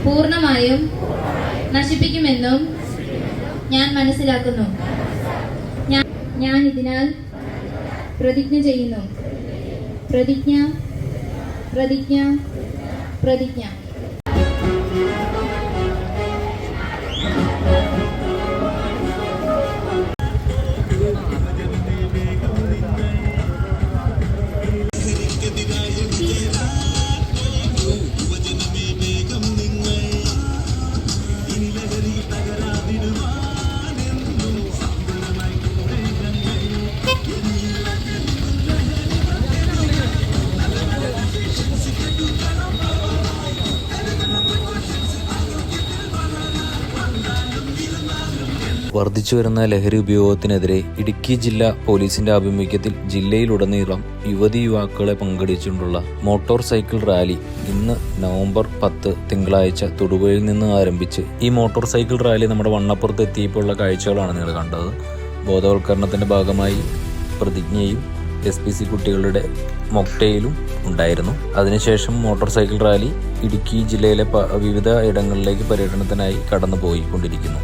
പൂർണ്ണമായും നശിപ്പിക്കുമെന്നും ഞാൻ മനസ്സിലാക്കുന്നു. ഞാൻ ഇതിനാൽ പ്രതിജ്ഞ ചെയ്യുന്നു. പ്രതിജ്ഞ പ്രതിജ്ഞ പ്രതിജ്ഞ. വർദ്ധിച്ചുവരുന്ന ലഹരി ഉപയോഗത്തിനെതിരെ ഇടുക്കി ജില്ലാ പോലീസിന്റെ ആഭിമുഖ്യത്തിൽ ജില്ലയിലുടനീളം യുവതി യുവാക്കളെ പങ്കെടുത്തുകൊണ്ടുള്ള മോട്ടോർ സൈക്കിൾ റാലി ഇന്ന് നവംബർ 10 തിങ്കളാഴ്ച തൊടുപുഴയിൽ നിന്ന് ആരംഭിച്ച് ഈ മോട്ടോർ സൈക്കിൾ റാലി നമ്മുടെ വണ്ണപ്പുറത്ത് എത്തിയപ്പോഴുള്ള കാഴ്ചകളാണ് നിങ്ങൾ കണ്ടത്. ബോധവൽക്കരണത്തിന്റെ ഭാഗമായി പ്രതിജ്ഞയും SPC കുട്ടികളുടെ മോക്ടെയിലും ഉണ്ടായിരുന്നു. അതിനുശേഷം മോട്ടോർ സൈക്കിൾ റാലി ഇടുക്കി ജില്ലയിലെ വിവിധ ഇടങ്ങളിലേക്ക് പര്യടനത്തിനായി കടന്നു പോയിക്കൊണ്ടിരിക്കുന്നു.